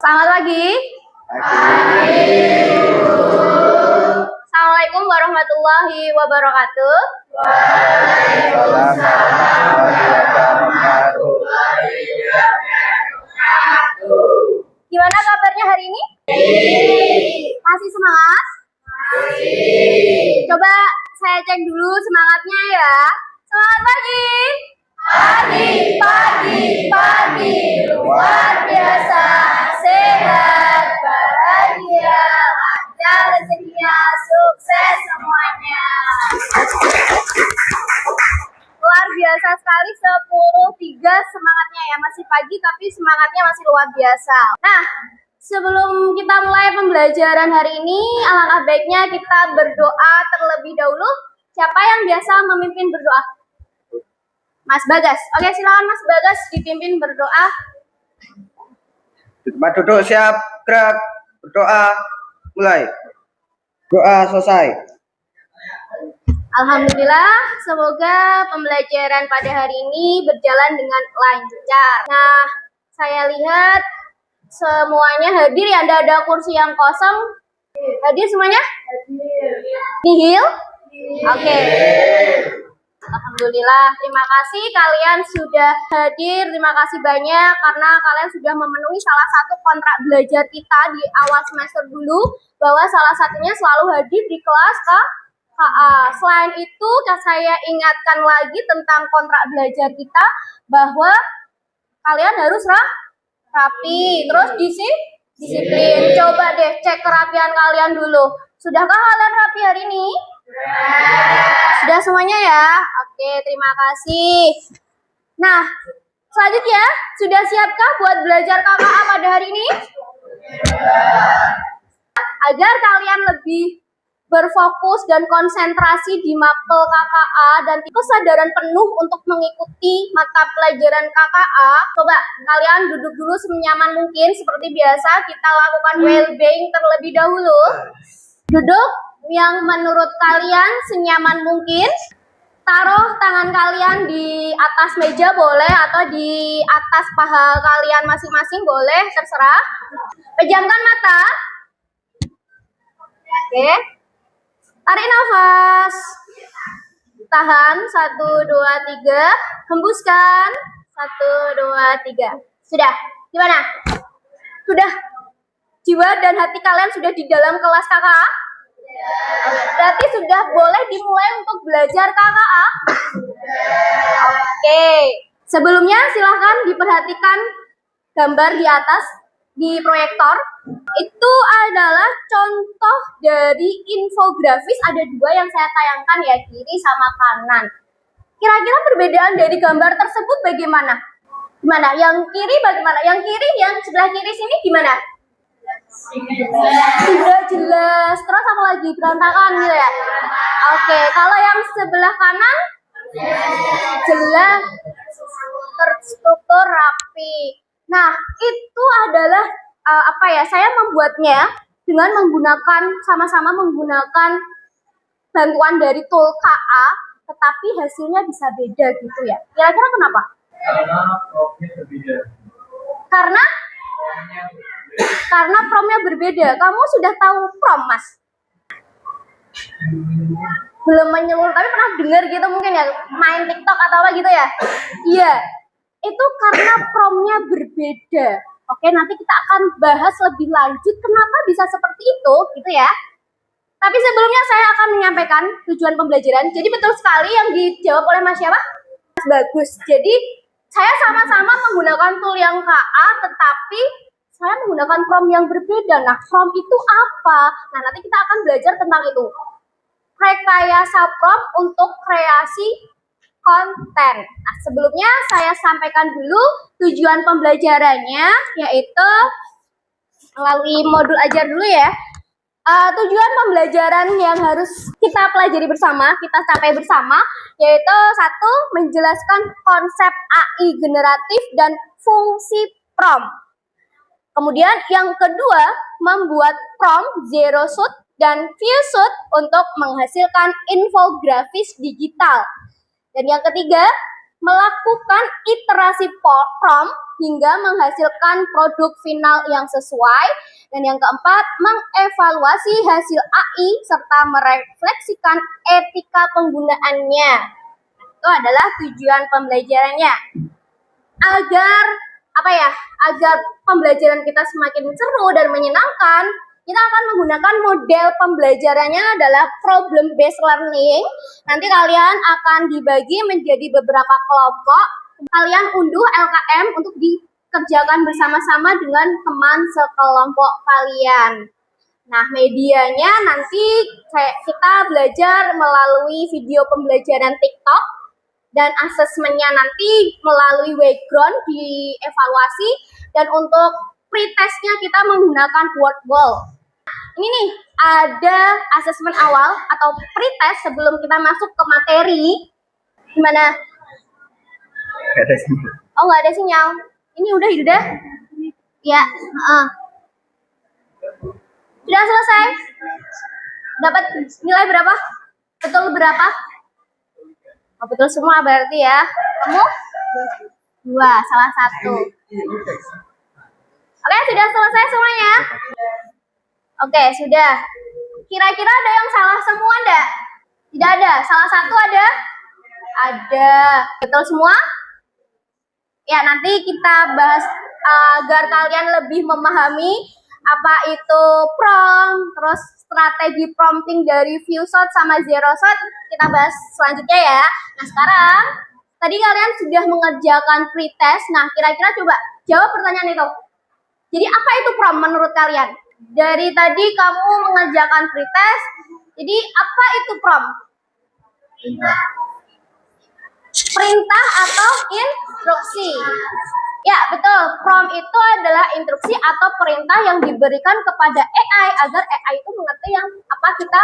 Selamat pagi. Assalamualaikum warahmatullahi wabarakatuh. Waalaikumsalam warahmatullahi wabarakatuh. Gimana kabarnya hari ini? Masih semangat? Coba saya cek dulu semangatnya ya. Semangat pagi. Pagi, luar biasa, sehat, bahagia, lancar rezekinya, sukses semuanya. Luar biasa sekali, 10.3 semangatnya ya. Masih pagi tapi semangatnya masih luar biasa. Nah, sebelum kita mulai pembelajaran hari ini, alangkah baiknya kita berdoa terlebih dahulu. Siapa yang biasa memimpin berdoa? Mas Bagas. Oke, silakan Mas Bagas dipimpin berdoa. Di tempat duduk siap, gerak, berdoa, mulai. Doa selesai. Alhamdulillah, semoga pembelajaran pada hari ini berjalan dengan lancar. Nah, saya lihat semuanya hadir ya, ada kursi yang kosong. Hadir semuanya? Nihil? Oke. Alhamdulillah, terima kasih kalian sudah hadir. Terima kasih banyak karena kalian sudah memenuhi salah satu kontrak belajar kita di awal semester dulu, bahwa salah satunya selalu hadir di kelas KA. Selain itu, saya ingatkan lagi tentang kontrak belajar kita, bahwa kalian harus rapi, terus disiplin. Coba deh cek kerapian kalian dulu. Sudahkah kalian rapi hari ini? Sudah semuanya ya? Oke, terima kasih. Nah, selanjutnya, sudah siapkah buat belajar KKA pada hari ini? Agar kalian lebih berfokus dan konsentrasi di mapel KKA dan kesadaran penuh untuk mengikuti mata pelajaran KKA, coba kalian duduk dulu senyaman mungkin. Seperti biasa, kita lakukan well-being terlebih dahulu. Duduk yang menurut kalian senyaman mungkin. Taruh tangan kalian di atas meja boleh, atau di atas paha kalian masing-masing boleh, terserah. Pejamkan mata. Oke. Tarik nafas. Tahan. 1, 2, 3. Hembuskan. 1, 2, 3. Sudah. Gimana? Sudah? Jiwa dan hati kalian sudah di dalam kelas KKA? Berarti sudah boleh dimulai untuk belajar KKA? Oke. Sebelumnya silahkan diperhatikan gambar di atas di proyektor. Itu adalah contoh dari infografis. Ada 2 yang saya tayangkan ya, kiri sama kanan. Kira-kira perbedaan dari gambar tersebut bagaimana? Gimana? Yang kiri bagaimana? Yang kiri, yang sebelah kiri sini gimana? Sudah jelas. Terus apa lagi? Berantakan gitu ya? Oke. Kalau yang sebelah kanan? Jelas, terstruktur, rapi. Nah, itu adalah saya membuatnya dengan sama-sama menggunakan bantuan dari tool KA, tetapi hasilnya bisa beda gitu ya. Kira-kira kenapa? Karena promnya berbeda. Karena promnya berbeda. Kamu sudah tahu prom, Mas? Belum menyeluruh, tapi pernah dengar gitu mungkin ya, main TikTok atau apa gitu ya? Iya. Itu karena promnya berbeda. Oke, nanti kita akan bahas lebih lanjut kenapa bisa seperti itu, gitu ya. Tapi sebelumnya saya akan menyampaikan tujuan pembelajaran. Jadi betul sekali yang dijawab oleh Mas siapa? Mas Bagus. Jadi saya sama-sama menggunakan tool yang KA, tetapi saya menggunakan prom yang berbeda. Nah, prom itu apa? Nah, nanti kita akan belajar tentang itu. Rekayasa prom untuk kreasi konten. Nah, sebelumnya saya sampaikan dulu tujuan pembelajarannya, yaitu melalui modul ajar dulu ya. Tujuan pembelajaran yang harus kita pelajari bersama, kita capai bersama, yaitu 1, menjelaskan konsep AI generatif dan fungsi prom. Kemudian yang kedua, membuat prom, zero shoot, dan view shoot untuk menghasilkan infografis digital. Dan yang ketiga, melakukan iterasi prom hingga menghasilkan produk final yang sesuai. Dan yang keempat, mengevaluasi hasil AI serta merefleksikan etika penggunaannya. Itu adalah tujuan pembelajarannya. Agar pembelajaran kita semakin seru dan menyenangkan, kita akan menggunakan model pembelajarannya adalah problem based learning. Nanti kalian akan dibagi menjadi beberapa kelompok. Kalian unduh LKM untuk dikerjakan bersama-sama dengan teman sekelompok kalian. Nah, medianya nanti kita belajar melalui video pembelajaran TikTok, dan asesmennya nanti melalui background dievaluasi, dan untuk pretestnya kita menggunakan word wall. Ini nih, ada asesmen awal atau pretest sebelum kita masuk ke materi. Gimana? Gak ada sinyal. Oh, nggak ada sinyal. Ini udah. Ya, sudah selesai. Dapat nilai berapa? Betul berapa? Oh, betul semua berarti ya. Kamu? 2, salah 1. Oke, sudah selesai semuanya? Oke, sudah. Kira-kira ada yang salah semua enggak? Tidak ada. Salah satu ada? Ada. Betul semua? Ya, nanti kita bahas agar kalian lebih memahami apa itu prompt, terus strategi prompting dari few shot sama zero shot, kita bahas selanjutnya ya. Nah, sekarang tadi kalian sudah mengerjakan pretest. Nah, kira-kira coba jawab pertanyaan itu. Jadi apa itu prompt menurut kalian? Dari tadi kamu mengerjakan pretest, jadi apa itu prompt? Perintah atau instruksi? Ya, betul. Prompt itu adalah instruksi atau perintah yang diberikan kepada AI agar AI itu mengerti yang apa kita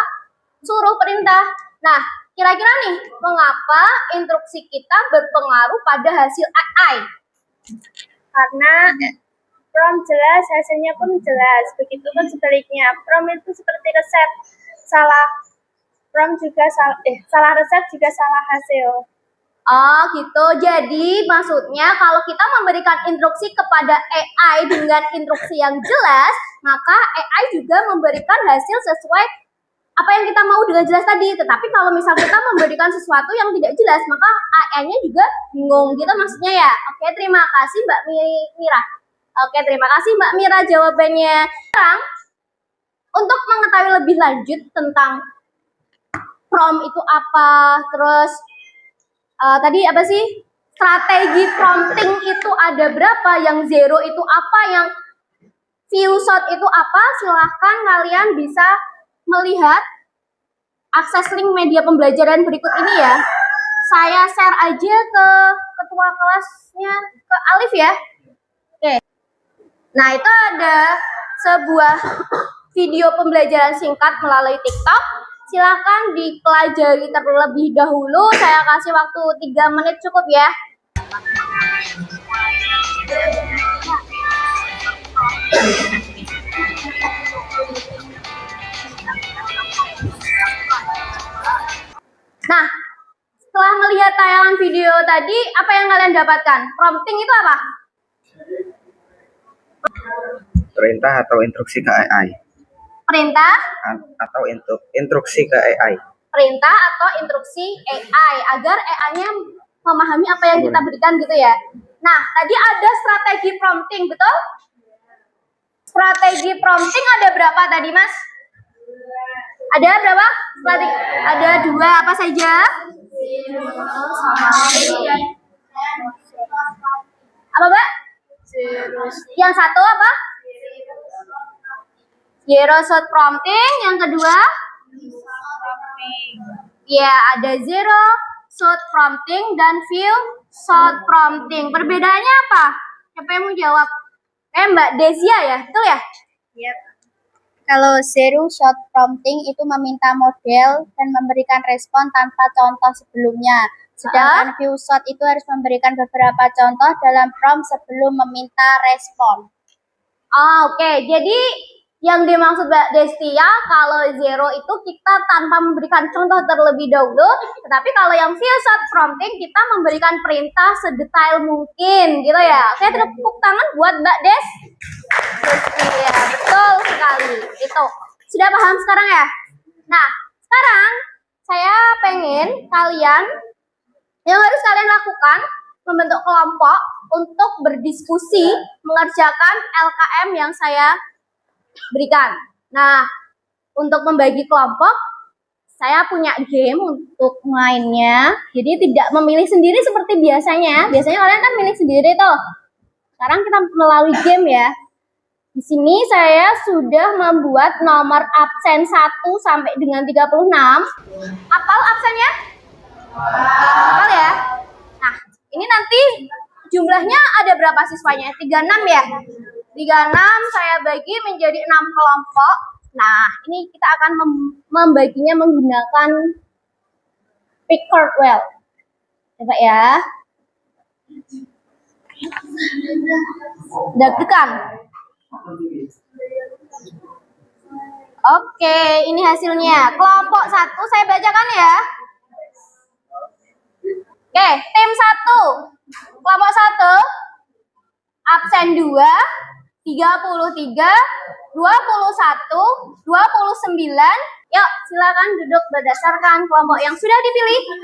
suruh perintah. Nah, kira-kira nih, mengapa instruksi kita berpengaruh pada hasil AI? Karena prompt jelas, hasilnya pun jelas. Begitupun sebaliknya, prompt itu seperti resep. Salah prompt juga salah resep juga salah hasil. Oh gitu, jadi maksudnya kalau kita memberikan instruksi kepada AI dengan instruksi yang jelas, maka AI juga memberikan hasil sesuai apa yang kita mau dengan jelas tadi. Tetapi kalau misal kita memberikan sesuatu yang tidak jelas, maka AI-nya juga bingung gitu maksudnya ya. Oke, terima kasih Mbak Mira. Oke, terima kasih Mbak Mira jawabannya. Sekarang, untuk mengetahui lebih lanjut tentang prompt itu apa, terus tadi apa sih? Strategi prompting itu ada berapa? Yang zero itu apa? Yang few shot itu apa? Silahkan kalian bisa melihat akses link media pembelajaran berikut ini ya. Saya share aja ke ketua kelasnya, ke Alif ya. Oke. Nah, itu ada sebuah video pembelajaran singkat melalui TikTok. Silahkan dipelajari terlebih dahulu. Saya kasih waktu 3 menit cukup ya. Nah, setelah melihat tayangan video tadi, apa yang kalian dapatkan? Prompting itu apa? Perintah atau instruksi ke AI. Perintah? Atau instruksi ke AI. Perintah atau instruksi AI agar AI-nya memahami apa yang kita berikan gitu ya. Nah, tadi ada strategi prompting, betul? Strategi prompting ada berapa tadi, Mas? Ada berapa? Strategi ada 2, apa saja? Apa, Mbak? Yang satu apa? Zero shot prompting. Yang kedua? Ya, ada zero shot prompting dan few shot prompting. Perbedaannya apa? Siapa yang mau jawab? Mbak Desia ya? Betul ya? Yep. Kalau zero shot prompting itu meminta model dan memberikan respon tanpa contoh sebelumnya. Sedangkan few shot itu harus memberikan beberapa contoh dalam prompt sebelum meminta respon. Oh, oke. Jadi Yang dimaksud Mbak Destia, kalau zero itu kita tanpa memberikan contoh terlebih dahulu, tetapi kalau yang few shot prompting kita memberikan perintah sedetail mungkin, gitu ya. Saya tepuk tangan buat Mbak Destia, betul sekali. Itu sudah paham sekarang ya? Nah, sekarang saya pengen kalian, yang harus kalian lakukan, membentuk kelompok untuk berdiskusi mengerjakan LKM yang saya berikan. Nah, untuk membagi kelompok, saya punya game untuk mainnya. Jadi tidak memilih sendiri seperti biasanya. Biasanya kalian kan milih sendiri tuh. Sekarang kita melalui game ya. Di sini saya sudah membuat nomor absen 1 sampai dengan 36. Apal absennya? Apal ya? Nah, ini nanti jumlahnya ada berapa siswanya? 36 ya? 36 saya bagi menjadi 6 kelompok. Nah, ini kita akan membaginya menggunakan Pickard Well. Coba ya. Deg-degan. Oke, ini hasilnya. Kelompok 1 saya bacakan ya. Oke, tim 1. Kelompok 1 absen 2, 33, 21, 29. Yuk, silakan duduk berdasarkan kelompok yang sudah dipilih.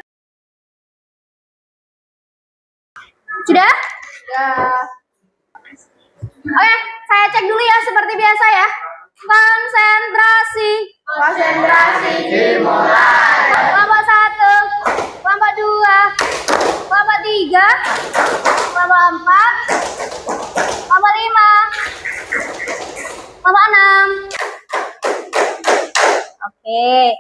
Sudah? Oke, saya cek dulu ya seperti biasa ya. Konsentrasi. Konsentrasi dimulai. Kelompok 1, kelompok 2, kelompok 3, kelompok 4, kelompok 5, kelompok 6. Oke.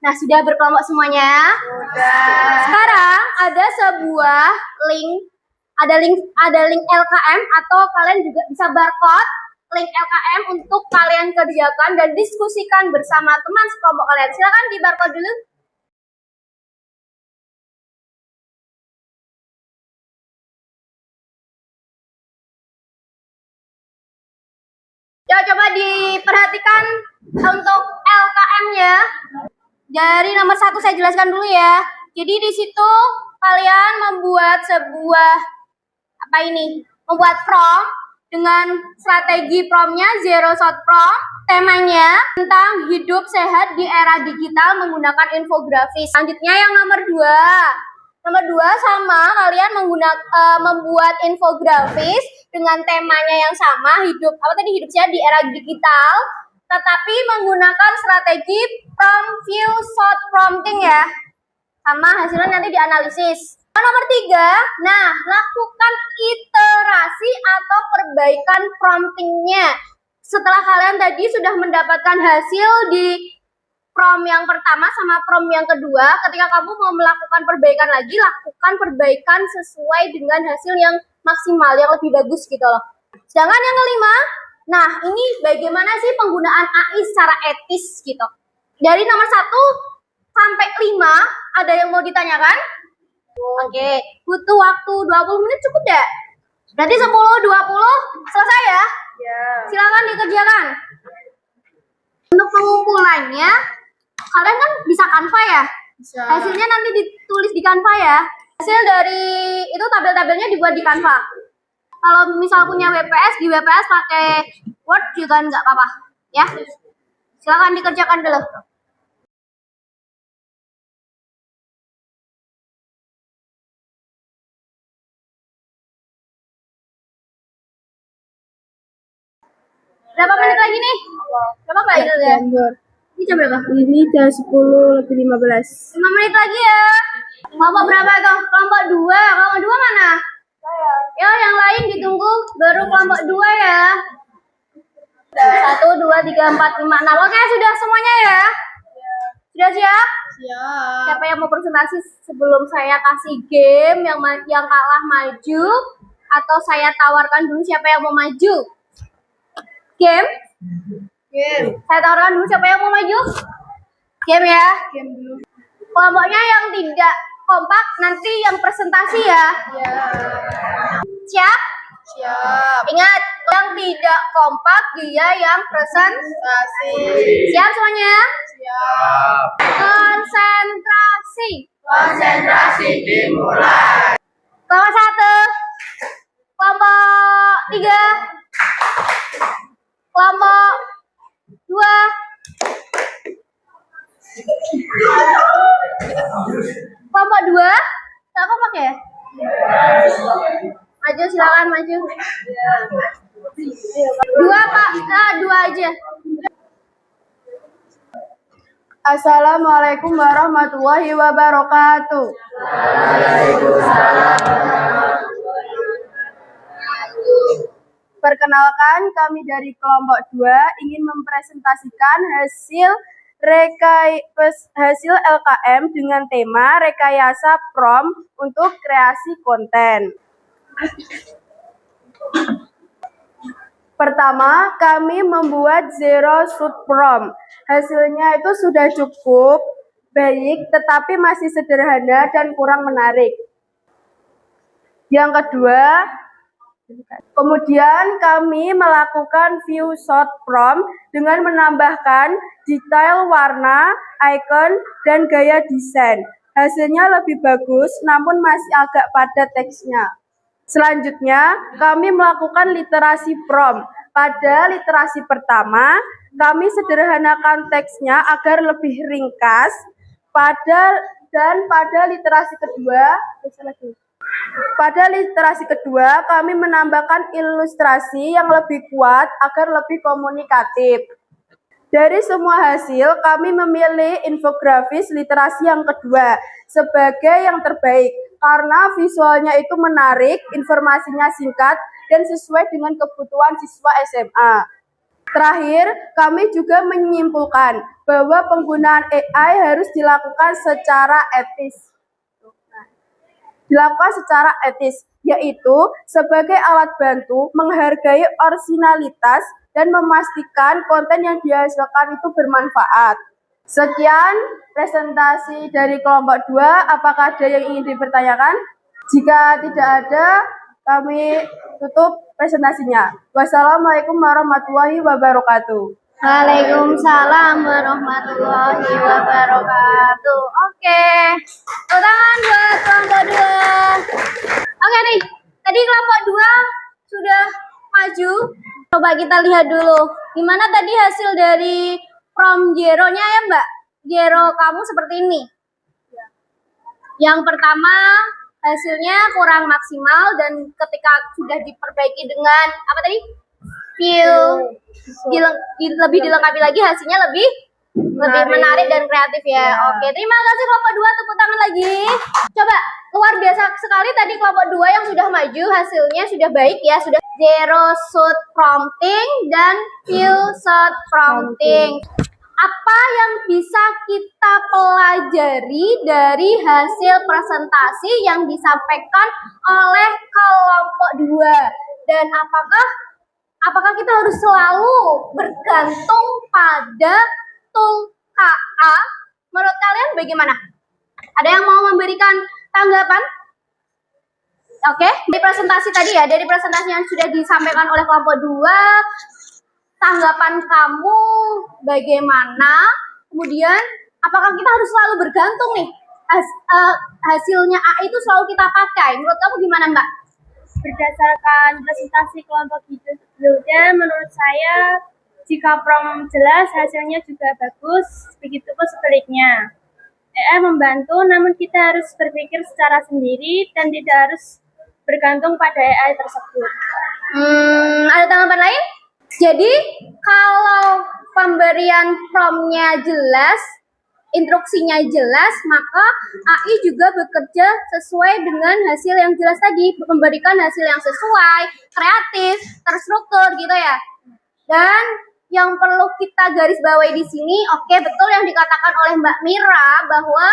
Nah, sudah berkelompok semuanya? Sudah. Sekarang ada sebuah link, ada link LKM atau kalian juga bisa barcode link LKM untuk kalian kerjakan dan diskusikan bersama teman sekelompok kalian. Silakan di barcode dulu. Coba diperhatikan untuk LKM-nya. Dari nomor 1 saya jelaskan dulu ya. Jadi di situ kalian membuat sebuah membuat prompt dengan strategi promptnya Zero Shot Prompt. Temanya tentang hidup sehat di era digital menggunakan infografis. Selanjutnya yang nomor 2. Nomor 2 sama, kalian membuat infografis dengan temanya yang sama, hidup sehat di era digital, tetapi menggunakan strategi prompt view shot prompting ya. Sama, hasilnya nanti dianalisis. Nomor 3, nah, lakukan iterasi atau perbaikan promptingnya. Setelah kalian tadi sudah mendapatkan hasil di prompt yang pertama sama prompt yang kedua, ketika kamu mau melakukan perbaikan lagi, lakukan perbaikan sesuai dengan hasil yang maksimal, yang lebih bagus gitu loh. Sedangkan yang kelima, nah ini bagaimana sih penggunaan AI secara etis gitu. Dari nomor 1 sampai 5, ada yang mau ditanyakan? Oke, butuh waktu 20 menit cukup deh? Berarti 10, 20 selesai ya? Silakan dikerjakan. Untuk pengumpulannya, kalian kan bisa Canva ya? Bisa. Hasilnya nanti ditulis di Canva ya. Hasil dari itu tabel-tabelnya dibuat di Canva. Kalau misal punya WPS, di WPS pakai Word juga nggak apa-apa ya. Silakan dikerjakan dulu. Berapa menit lagi nih? Berapa Mbak Ilda ya? Ini jam berapa? Ini jam 10 lebih 15. 5 menit lagi ya. Kelompok berapa tuh? Kelompok 2. Kelompok 2 mana? Ya, yang lain ditunggu baru kelompok 2 ya. 1, 2, 3, 4, 5, 6. Oke, sudah semuanya ya? Sudah siap? Siap. Siapa yang mau presentasi sebelum saya kasih game yang kalah maju? Atau saya tawarkan dulu siapa yang mau maju? Game? Saya tawarkan dulu siapa yang mau maju? Game ya? Game dulu. Kelompoknya yang tidak kompak nanti yang presentasi ya? Siap? Siap. Ingat, Yang tidak kompak dia yang presentasi. Siap semuanya? Siap. Konsentrasi. Konsentrasi dimulai. Kelompok 1. Kelompok 3. Kelompok 2. Kelompok 2. Tak kompak ya? Maju, silakan maju. Dua Pak, dua aja. Assalamualaikum warahmatullahi wabarakatuh. Perkenalkan, kami dari kelompok 2 ingin mempresentasikan hasil LKM dengan tema rekayasa prom untuk kreasi konten. Pertama, kami membuat zero shoot prom. Hasilnya itu sudah cukup baik, tetapi masih sederhana dan kurang menarik. Yang kedua, kemudian kami melakukan view shot prom dengan menambahkan detail warna, icon, dan gaya desain. Hasilnya lebih bagus, namun masih agak padat teksnya. Selanjutnya, kami melakukan literasi prom. Pada literasi pertama, kami sederhanakan teksnya agar lebih ringkas. Pada literasi kedua, kami menambahkan ilustrasi yang lebih kuat agar lebih komunikatif. Dari semua hasil, kami memilih infografis literasi yang kedua sebagai yang terbaik karena visualnya itu menarik, informasinya singkat, dan sesuai dengan kebutuhan siswa SMA. Terakhir, kami juga menyimpulkan bahwa penggunaan AI harus dilakukan secara etis, yaitu sebagai alat bantu menghargai orisinalitas dan memastikan konten yang dihasilkan itu bermanfaat. Sekian presentasi dari kelompok 2. Apakah ada yang ingin dipertanyakan? Jika tidak ada, kami tutup presentasinya. Wassalamualaikum warahmatullahi wabarakatuh. Waalaikumsalam warahmatullahi wabarakatuh. Oke. Tepuk tangan buat kelompok 2. Oke nih, tadi kelompok 2 sudah maju. Coba kita lihat dulu. Gimana tadi hasil dari prom zero-nya ya Mbak? Zero kamu seperti ini. Yang pertama, hasilnya kurang maksimal dan ketika sudah diperbaiki dengan apa tadi? Lebih dilengkapi lagi, hasilnya lebih menarik dan kreatif ya. Oke, terima kasih kelompok 2, tepuk tangan lagi. Coba, luar biasa sekali tadi kelompok 2 yang sudah maju, hasilnya sudah baik ya, sudah zero shoot prompting dan few shot prompting. Apa yang bisa kita pelajari dari hasil presentasi yang disampaikan oleh kelompok 2? Dan apakah kita harus selalu bergantung pada tool KA? Menurut kalian bagaimana? Ada yang mau memberikan tanggapan? Oke, dari presentasi tadi ya, dari presentasi yang sudah disampaikan oleh kelompok 2, tanggapan kamu bagaimana? Kemudian, apakah kita harus selalu bergantung nih? Hasilnya A itu selalu kita pakai. Menurut kamu gimana, Mbak? Berdasarkan presentasi kelompok sebelumnya, menurut saya jika prom jelas hasilnya juga bagus, begitupun sebaliknya. AI membantu, namun kita harus berpikir secara sendiri dan tidak harus bergantung pada AI tersebut. Ada tanggapan lain? Jadi kalau pemberian promnya jelas, instruksinya jelas, maka AI juga bekerja sesuai dengan hasil yang jelas tadi, memberikan hasil yang sesuai, kreatif, terstruktur gitu ya. Dan yang perlu kita garis bawahi di sini, oke, betul yang dikatakan oleh Mbak Mira bahwa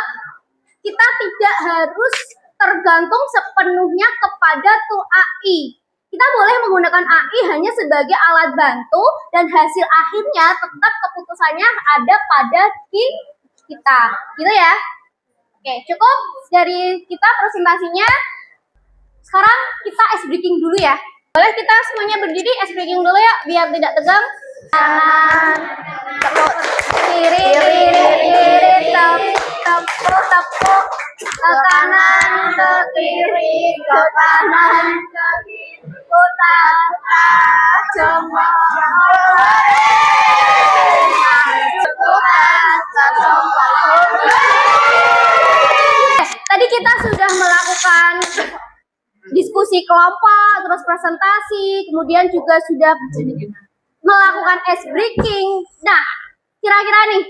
kita tidak harus tergantung sepenuhnya kepada tool AI. Kita boleh menggunakan AI hanya sebagai alat bantu dan hasil akhirnya tetap keputusannya ada pada kita, gitu ya. Oke, cukup dari kita presentasinya. Sekarang kita ice breaking dulu ya. Boleh kita semuanya berdiri, ice breaking dulu ya, biar tidak tegang. Kanan, tepuk kiri, tepuk, ke kanan, ke kiri, ke kanan, ke kiri, putar, jempol, tadi kita sudah melakukan diskusi kelompok, terus presentasi, kemudian juga sudah melakukan ice breaking. Nah, kira-kira nih,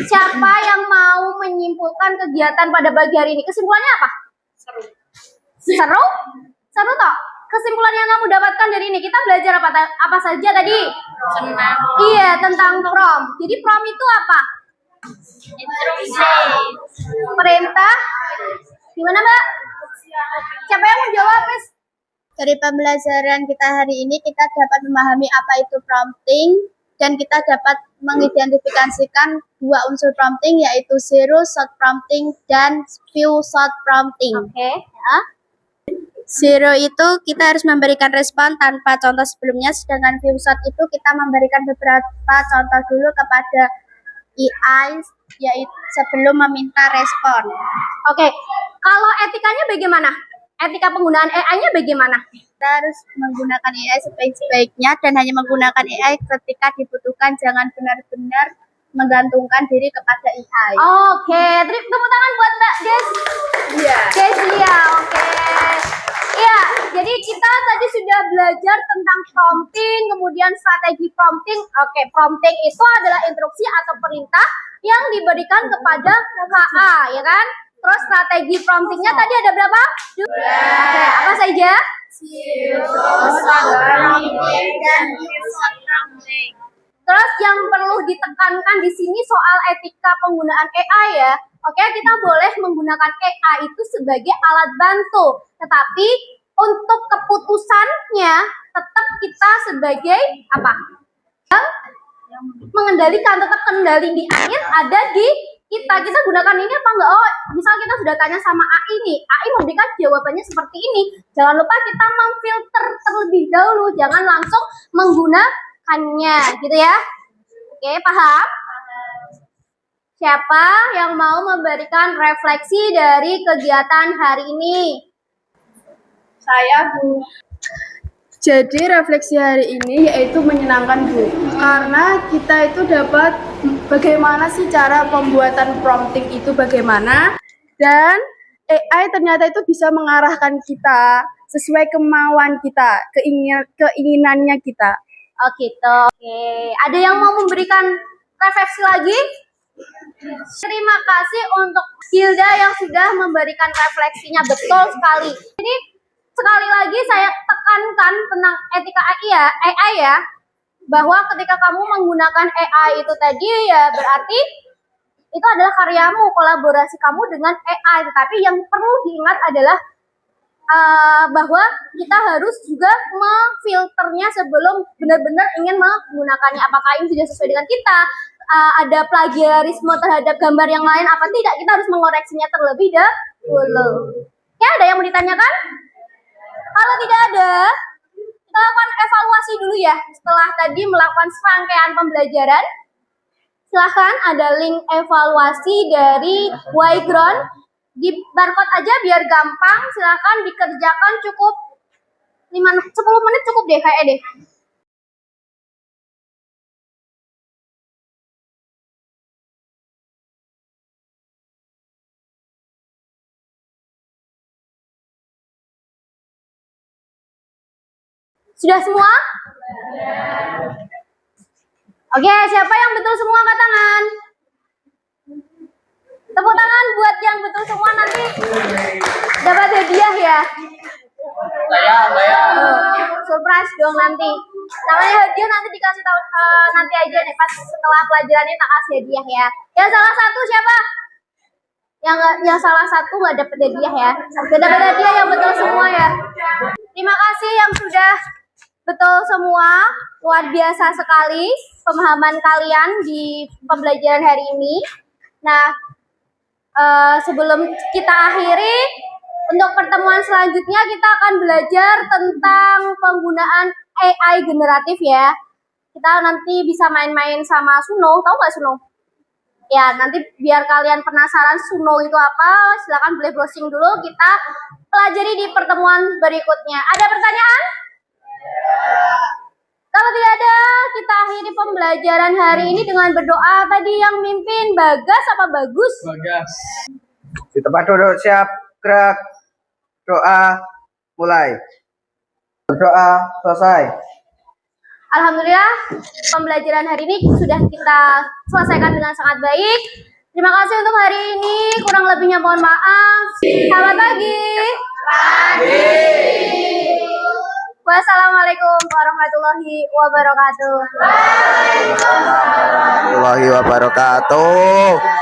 siapa yang mau menyimpulkan kegiatan pada pagi hari ini? Kesimpulannya apa? Seru. Seru? Seru toh? Kesimpulan yang kamu dapatkan dari ini, kita belajar apa saja tadi? Senang. Iya, tentang prom. Jadi prom itu apa? Instruksi. Perintah. Gimana, Mbak? Siapa yang mau jawab, Miss? Dari pembelajaran kita hari ini, kita dapat memahami apa itu prompting, dan kita dapat mengidentifikasikan dua unsur prompting, yaitu zero shot prompting dan few shot prompting. Oke. Ya. Zero itu kita harus memberikan respon tanpa contoh sebelumnya, sedangkan few shot itu kita memberikan beberapa contoh dulu kepada AI, yaitu sebelum meminta respon. Oke. Kalau etikanya bagaimana? Etika penggunaan AI-nya bagaimana? Kita harus menggunakan AI sebaik-baiknya dan hanya menggunakan AI ketika dibutuhkan, jangan benar-benar menggantungkan diri kepada AI. Oke, tepuk tangan buat Mbak Des. Iya. Desia, oke. Iya, jadi kita tadi sudah belajar tentang prompting, kemudian strategi prompting. Oke, prompting itu adalah instruksi atau perintah yang diberikan kepada KA, ya kan? Terus strategi promptingnya tadi ada berapa? Oke, apa saja? Terus yang perlu ditekankan di sini soal etika penggunaan AI ya. Oke, kita boleh menggunakan AI itu sebagai alat bantu, tetapi untuk keputusannya tetap kita sebagai apa? Yang mengendalikan, tetap kendali di akhir ada di kita gunakan ini apa enggak? Oh, misal kita sudah tanya sama AI nih, AI memberikan jawabannya seperti ini. Jangan lupa kita memfilter terlebih dahulu, jangan langsung menggunakannya, gitu ya. Oke, paham? Siapa yang mau memberikan refleksi dari kegiatan hari ini? Saya, Bu. Jadi refleksi hari ini yaitu menyenangkan, Bu, karena kita itu dapat bagaimana sih cara pembuatan prompting itu bagaimana, dan AI ternyata itu bisa mengarahkan kita sesuai kemauan kita, keinginannya kita. Oh gitu. Oke, ada yang mau memberikan refleksi lagi? Terima kasih untuk Hilda yang sudah memberikan refleksinya, betul sekali. Jadi sekali lagi saya tekankan tentang etika AI ya, bahwa ketika kamu menggunakan AI itu tadi ya berarti itu adalah karyamu, kolaborasi kamu dengan AI. Tetapi yang perlu diingat adalah bahwa kita harus juga memfilternya sebelum benar-benar ingin menggunakannya. Apakah ini sudah sesuai dengan kita? Ada plagiarisme terhadap gambar yang lain apa tidak? Kita harus mengoreksinya terlebih dahulu. Ya, ada yang mau ditanyakan? Kalau tidak ada, kita lakukan evaluasi dulu ya. Setelah tadi melakukan serangkaian pembelajaran, silahkan ada link evaluasi dari Yground. Di barcode aja biar gampang, silahkan dikerjakan, cukup 10 menit cukup deh kayaknya deh. Sudah semua? Oke, siapa yang betul semua angkat tangan? Tepuk tangan buat yang betul semua, nanti dapat hadiah ya. Saya. Surprise dong nanti. Namanya hadiah nanti dikasih tahu nanti aja nih pas setelah pelajarannya tak kasih hadiah ya. Yang salah satu siapa? Yang salah satu nggak dapat hadiah ya. Nggak dapat hadiah yang betul semua ya. Terima kasih yang sudah betul semua. Luar biasa sekali pemahaman kalian di pembelajaran hari ini. Nah, sebelum kita akhiri, Untuk pertemuan selanjutnya kita akan belajar tentang penggunaan AI generatif ya. Kita nanti bisa main-main sama Suno, tahu nggak Suno? Ya, nanti biar kalian penasaran Suno itu apa, silakan boleh browsing dulu. Kita pelajari di pertemuan berikutnya. Ada pertanyaan? Kalau tidak ada, kita akhiri pembelajaran hari ini dengan berdoa. Tadi yang mimpin Bagas apa Bagus? Bagas. Di tempat duduk siap, gerak, doa, mulai. Berdoa, selesai. Alhamdulillah, pembelajaran hari ini sudah kita selesaikan dengan sangat baik. Terima kasih untuk hari ini. Kurang lebihnya mohon maaf. Selamat pagi. Wassalamualaikum warahmatullahi wabarakatuh. Warahmatullahi wabarakatuh.